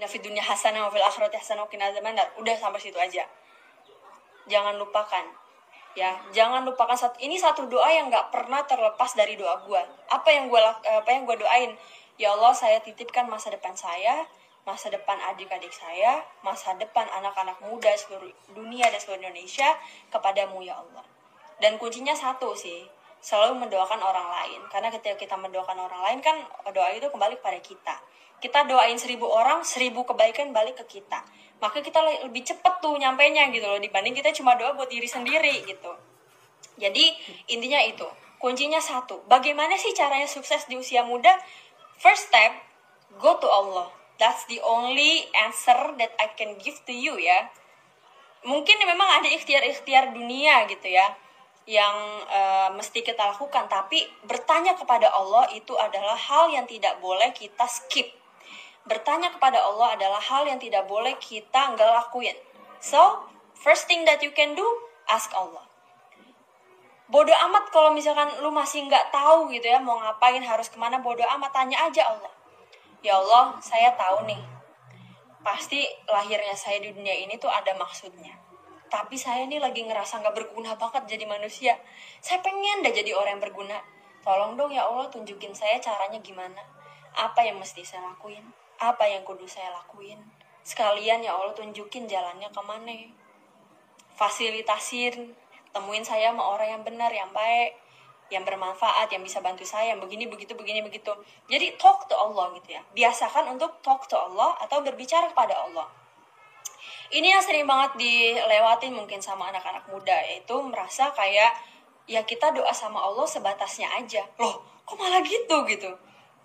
fid dunya hasanah wa fil akhirati hasanah wa qina adzabannar. Udah sampai situ aja. Jangan lupakan. Ya, jangan lupakan ini satu doa yang nggak pernah terlepas dari doa gue. Apa yang gue doain? Ya Allah, saya titipkan masa depan saya, masa depan adik-adik saya, masa depan anak-anak muda seluruh dunia dan seluruh Indonesia kepadamu ya Allah. Dan kuncinya satu sih, selalu mendoakan orang lain. Karena ketika kita mendoakan orang lain kan doa itu kembali kepada kita. Kita doain 1000 orang, 1000 kebaikan balik ke kita. Maka kita lebih cepet tuh nyampainya gitu loh, dibanding kita cuma doa buat diri sendiri gitu. Jadi intinya itu, kuncinya satu. Bagaimana sih caranya sukses di usia muda? First step, go to Allah. That's the only answer that I can give to you ya. Mungkin memang ada ikhtiar-ikhtiar dunia gitu ya, yang mesti kita lakukan. Tapi bertanya kepada Allah itu adalah hal yang tidak boleh kita skip. Bertanya kepada Allah adalah hal yang tidak boleh kita nggak lakuin. So, first thing that you can do, ask Allah. Bodoh amat kalau misalkan lu masih nggak tahu gitu ya, mau ngapain, harus kemana, bodoh amat, tanya aja Allah. Ya Allah, saya tahu nih, pasti lahirnya saya di dunia ini tuh ada maksudnya. Tapi saya nih lagi ngerasa gak berguna banget jadi manusia. Saya pengen dah jadi orang yang berguna. Tolong dong ya Allah, tunjukin saya caranya gimana. Apa yang mesti saya lakuin, apa yang kudu saya lakuin. Sekalian ya Allah, tunjukin jalannya kemana. Fasilitasin, temuin saya sama orang yang benar, yang baik, yang bermanfaat, yang bisa bantu saya, yang begini, begitu. Jadi talk to Allah gitu ya. Biasakan untuk talk to Allah atau berbicara kepada Allah. Ini yang sering banget dilewatin mungkin sama anak-anak muda, yaitu merasa kayak ya kita doa sama Allah sebatasnya aja. Loh, kok malah gitu?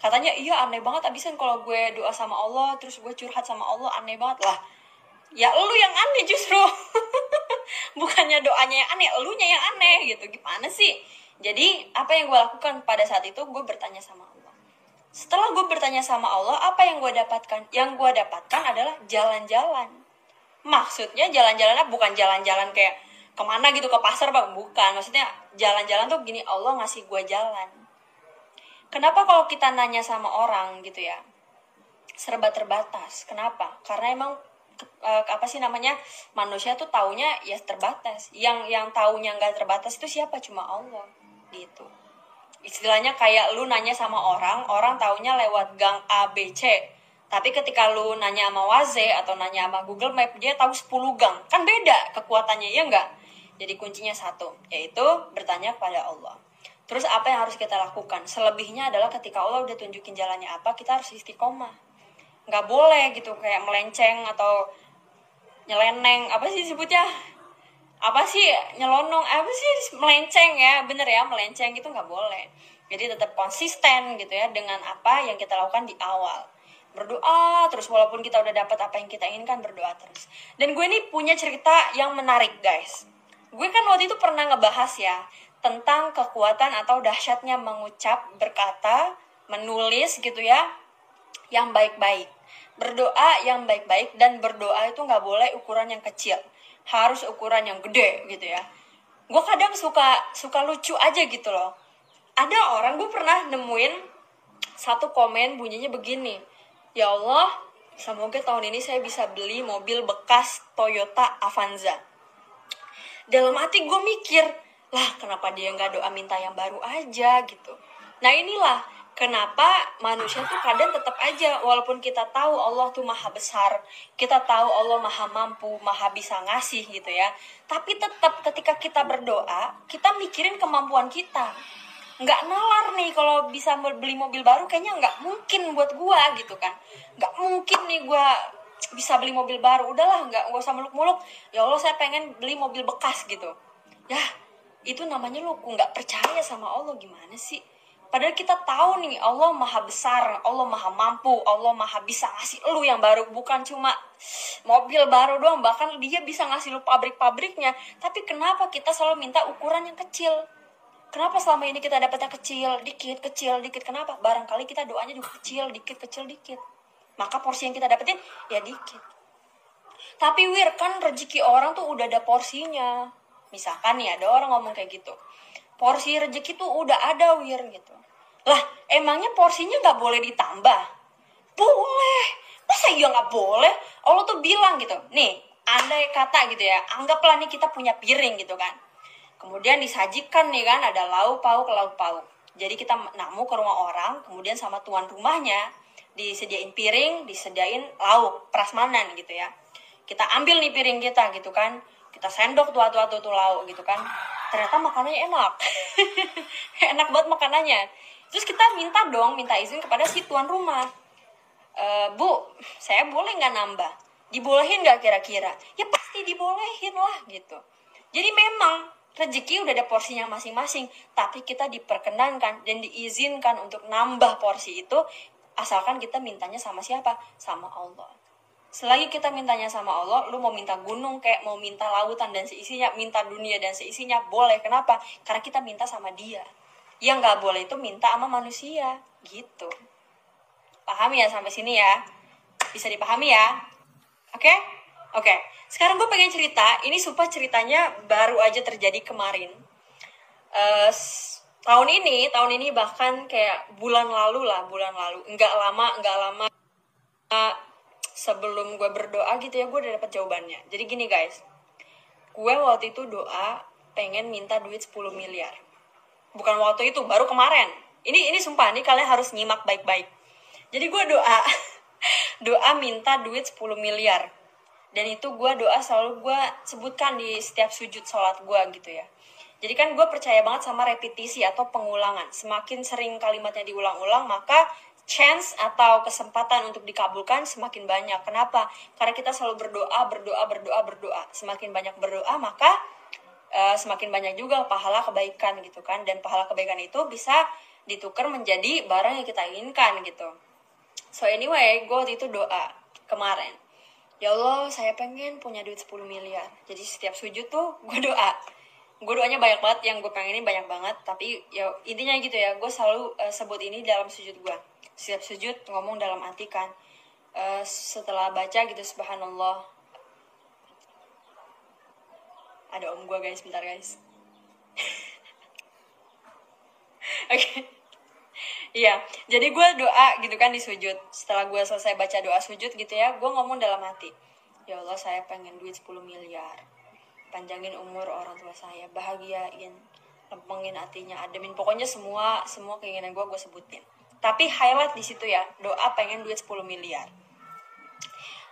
Katanya iya aneh banget abisan kalau gue doa sama Allah terus gue curhat sama Allah, aneh banget lah. Ya lu yang aneh justru. Bukannya doanya yang aneh, elunya yang aneh gitu. Gimana sih? Jadi apa yang gue lakukan pada saat itu, gue bertanya sama Allah. Setelah gue bertanya sama Allah, apa yang gue dapatkan? Yang gue dapatkan adalah jalan-jalan. Maksudnya jalan-jalannya bukan jalan-jalan kayak kemana gitu, ke pasar bang, bukan. Maksudnya jalan-jalan tuh gini, Allah ngasih gue jalan. Kenapa kalau kita nanya sama orang gitu ya, serba terbatas? Kenapa? Karena emang manusia tuh taunya ya terbatas. Yang taunya nggak terbatas itu siapa? Cuma Allah gitu. Istilahnya kayak lu nanya sama orang taunya lewat gang A, B, C. Tapi ketika lu nanya sama Waze atau nanya sama Google Map, dia tahu 10 gang. Kan beda kekuatannya, ya enggak? Jadi kuncinya satu, yaitu bertanya kepada Allah. Terus apa yang harus kita lakukan? Selebihnya adalah ketika Allah udah tunjukin jalannya apa, kita harus istiqomah. Nggak boleh gitu kayak melenceng atau nyeleneng, apa sih disebutnya? Apa sih nyelonong, apa sih melenceng ya, bener ya, melenceng gitu nggak boleh. Jadi tetap konsisten gitu ya dengan apa yang kita lakukan di awal. Berdoa terus walaupun kita udah dapat apa yang kita inginkan, berdoa terus. Dan gue nih punya cerita yang menarik guys. Gue kan waktu itu pernah ngebahas ya tentang kekuatan atau dahsyatnya mengucap, berkata, menulis gitu ya, yang baik-baik. Berdoa yang baik-baik, dan berdoa itu gak boleh ukuran yang kecil, harus ukuran yang gede gitu ya. Gue kadang suka lucu aja gitu loh. Ada orang, gue pernah nemuin satu komen bunyinya begini, ya Allah, semoga tahun ini saya bisa beli mobil bekas Toyota Avanza. Dalam hati gue mikir, lah kenapa dia gak doa minta yang baru aja gitu. Nah inilah kenapa manusia tuh kadang tetap aja, walaupun kita tahu Allah tuh maha besar, kita tahu Allah maha mampu, maha bisa ngasih gitu ya, tapi tetap ketika kita berdoa, kita mikirin kemampuan kita. Nggak nalar nih kalau bisa beli mobil baru, kayaknya nggak mungkin buat gue gitu kan. Nggak mungkin nih gue bisa beli mobil baru, udahlah nggak usah muluk-muluk. Ya Allah saya pengen beli mobil bekas gitu. Ya itu namanya lu nggak percaya sama Allah, gimana sih? Padahal kita tahu nih Allah maha besar, Allah maha mampu, Allah maha bisa ngasih lu yang baru, bukan cuma mobil baru doang, bahkan dia bisa ngasih lu pabrik-pabriknya. Tapi kenapa kita selalu minta ukuran yang kecil? Kenapa selama ini kita dapatnya kecil, dikit. Kenapa? Barangkali kita doanya juga kecil, dikit. Maka porsi yang kita dapetin ya dikit. Tapi kan rezeki orang tuh udah ada porsinya. Misalkan nih ada orang ngomong kayak gitu, porsi rezeki tuh udah ada gitu. Lah emangnya porsinya gak boleh ditambah? Boleh Masa iya nggak boleh? Allah tuh bilang gitu, nih, andai kata gitu ya, anggaplah nih kita punya piring gitu kan. Kemudian disajikan nih kan, ada lauk pauk, lauk pauk. Jadi kita namu ke rumah orang, kemudian sama tuan rumahnya, disediain piring, disediain lauk, prasmanan gitu ya. Kita ambil nih piring kita gitu kan, kita sendok tuh lauk gitu kan. Ternyata makanannya enak. Enak banget makanannya. Terus kita minta izin kepada si tuan rumah. Bu, saya boleh nggak nambah? Dibolehin nggak kira-kira? Ya pasti dibolehin lah gitu. Jadi memang rezeki udah ada porsinya masing-masing, tapi kita diperkenankan dan diizinkan untuk nambah porsi itu, asalkan kita mintanya sama siapa? Sama Allah. Selagi kita mintanya sama Allah, lu mau minta gunung kayak mau minta lautan dan seisinya, minta dunia dan seisinya, boleh. Kenapa? Karena kita minta sama Dia. Yang nggak boleh itu minta sama manusia, gitu. Paham ya sampai sini ya? Bisa dipahami ya? Oke? Oke. Sekarang gue pengen cerita, ini sumpah ceritanya baru aja terjadi kemarin. Tahun ini bahkan kayak bulan lalu. Enggak lama sebelum gue berdoa gitu ya, gue udah dapet jawabannya. Jadi gini guys, gue waktu itu doa pengen minta duit 10 miliar. Bukan waktu itu, baru kemarin. Ini sumpah, nih kalian harus nyimak baik-baik. Jadi gue doa minta duit 10 miliar. Dan itu doa selalu gue sebutkan di setiap sujud sholat gue gitu ya. Jadi kan gue percaya banget sama repetisi atau pengulangan. Semakin sering kalimatnya diulang-ulang, maka chance atau kesempatan untuk dikabulkan semakin banyak. Kenapa? Karena kita selalu berdoa. Semakin banyak berdoa, maka semakin banyak juga pahala kebaikan gitu kan. Dan pahala kebaikan itu bisa ditukar menjadi barang yang kita inginkan gitu. So anyway, gue waktu itu doa kemarin, ya Allah saya pengen punya duit 10 miliar. Jadi setiap sujud tuh gue doa. Gue doanya banyak banget, yang gue pengenin banyak banget. Tapi ya intinya gitu ya, gue selalu sebut ini dalam sujud gue. Setiap sujud ngomong dalam hati kan. Setelah baca gitu, subhanallah. Ada om gue guys, bentar guys. Oke. Iya, jadi gue doa gitu kan di sujud. Setelah gue selesai baca doa sujud gitu ya, gue ngomong dalam hati, ya Allah saya pengen duit 10 miliar. Panjangin umur orang tua saya, bahagiain, lempengin hatinya, ademin. Pokoknya semua keinginan gue sebutin. Tapi highlight di situ ya, doa pengen duit 10 miliar.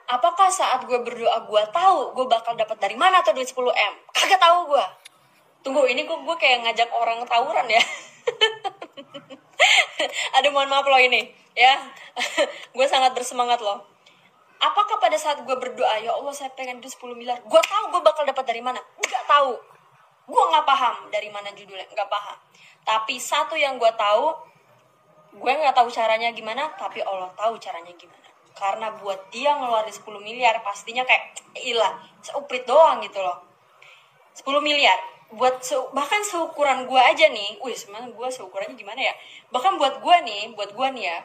Apakah saat gue berdoa gue tahu gue bakal dapat dari mana tuh duit 10 M? Kagak tahu gue. Tunggu, ini gue kayak ngajak orang tawuran ya. Aduh mohon maaf loh ini ya. Gue sangat bersemangat loh. Apakah pada saat gue berdoa, ya Allah saya pengen duit 10 miliar, gue tahu gue bakal dapat dari mana? Enggak tahu. Gue gak paham dari mana judulnya, gak paham. Tapi satu yang gue tahu, gue gak tahu caranya gimana, tapi Allah tahu caranya gimana. Karena buat dia ngeluarin 10 miliar pastinya kayak ilah, seuprit doang gitu loh. 10 miliar buat bahkan seukuran gue aja nih, sebenarnya gue seukurannya gimana ya, bahkan buat gue nih ya,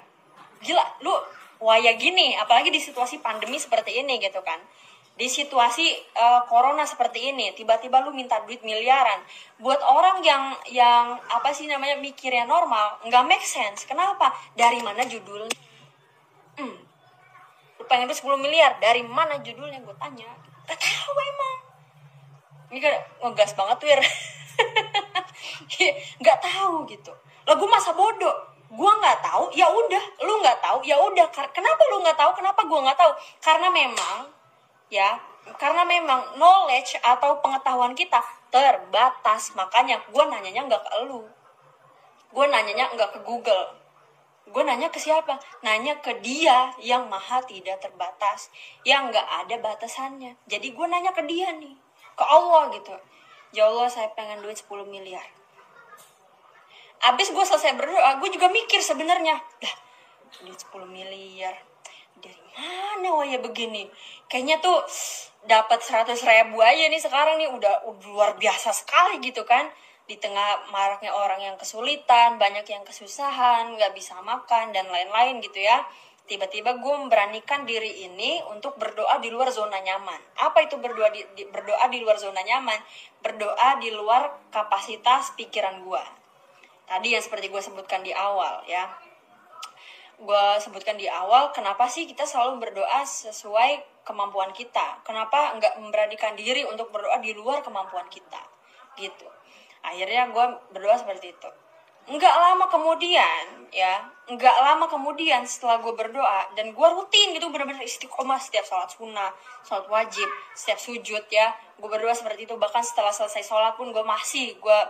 gila lu waya gini, apalagi di situasi pandemi seperti ini gitu kan, di situasi corona seperti ini, tiba-tiba lu minta duit miliaran buat orang yang apa sih namanya, mikirnya normal, nggak make sense. Kenapa? Dari mana judulnya? Lu pengen duit 10 miliar dari mana judulnya, gue tanya. Gak tahu emang. Ini kan ngegas banget Wir. Nggak tahu gitu. Lah gue masa bodoh. Gue nggak tahu, ya udah. Lu nggak tahu, ya udah. Kenapa lu nggak tahu? Kenapa gue nggak tahu? Karena memang knowledge atau pengetahuan kita terbatas. Makanya gue nanyanya nggak ke lu. Gue nanyanya nggak ke Google. Gue nanya ke siapa? Nanya ke Dia yang maha tidak terbatas, yang nggak ada batasannya. Jadi gue nanya ke Dia nih, ke Allah gitu. Ya Allah saya pengen duit 10 miliar. Abis gue selesai berdoa, gue juga mikir sebenarnya, lah duit 10 miliar dari mana ya begini? Kayaknya tuh dapat 100 ribu aja nih sekarang nih udah luar biasa sekali gitu kan. Di tengah maraknya orang yang kesulitan, banyak yang kesusahan, gak bisa makan dan lain-lain gitu ya. Tiba-tiba gue memberanikan diri ini untuk berdoa di luar zona nyaman. Apa itu berdoa di luar zona nyaman? Berdoa di luar kapasitas pikiran gue. Tadi yang seperti gue sebutkan di awal ya. gue sebutkan di awal, kenapa sih kita selalu berdoa sesuai kemampuan kita? Kenapa nggak memberanikan diri untuk berdoa di luar kemampuan kita? Gitu. Akhirnya gue berdoa seperti itu. Nggak lama kemudian setelah gue berdoa, dan gue rutin gitu, benar-benar istiqomah setiap sholat sunnah, sholat wajib, setiap sujud ya, gue berdoa seperti itu. Bahkan setelah selesai sholat pun gue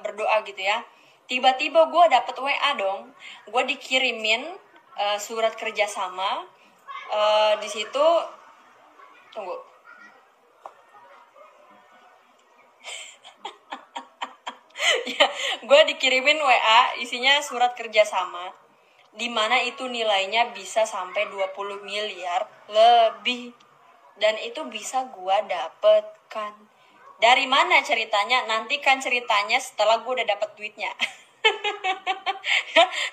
berdoa gitu ya. Tiba-tiba gue dapet WA dong, gue dikirimin surat kerjasama. Di situ, tunggu, ya, gue dikirimin WA isinya surat kerjasama, dimana itu nilainya bisa sampai 20 miliar lebih, dan itu bisa gue dapatkan. Dari mana ceritanya? Nantikan ceritanya setelah gue udah dapet duitnya.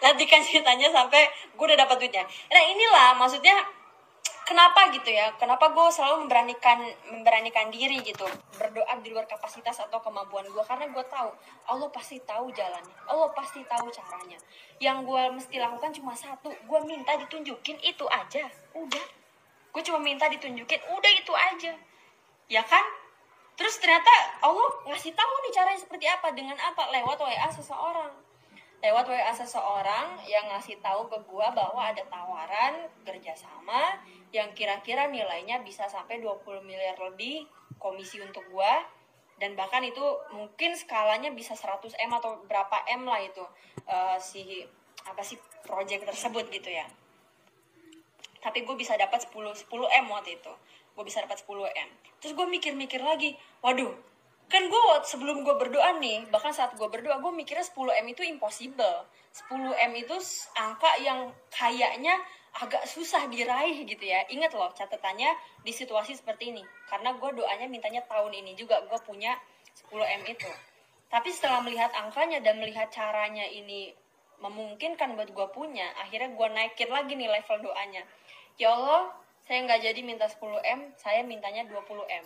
Nantikan ceritanya sampai gue udah dapet duitnya. Nah inilah maksudnya, kenapa gitu ya, kenapa gue selalu memberanikan diri gitu berdoa di luar kapasitas atau kemampuan gue, karena gue tahu Allah pasti tahu jalannya, Allah pasti tahu caranya. Yang gue mesti lakukan cuma satu, gue minta ditunjukin, itu aja, udah. Gue cuma minta ditunjukin, udah, itu aja, ya kan? Terus ternyata Allah ngasih tahu nih caranya seperti apa, dengan apa? Lewat WA seseorang. Lewat WA seseorang yang ngasih tahu ke gue bahwa ada tawaran kerjasama yang kira-kira nilainya bisa sampai 20 miliar lebih komisi untuk gue. Dan bahkan itu mungkin skalanya bisa 100 M atau berapa M lah itu, si project tersebut gitu ya. Tapi gue bisa dapat 10 M waktu itu. Gue bisa dapat 10 M. Terus gue mikir-mikir lagi, waduh, kan gue sebelum gue berdoa nih, bahkan saat gue berdoa, gue mikirnya 10 M itu impossible. 10 M itu angka yang kayaknya agak susah diraih gitu ya. Ingat loh catatannya di situasi seperti ini, karena gue doanya mintanya tahun ini juga gue punya 10 M itu. Tapi setelah melihat angkanya dan melihat caranya ini memungkinkan buat gue punya, akhirnya gue naikin lagi nih level doanya. Ya Allah, saya nggak jadi minta 10 M, saya mintanya 20 M.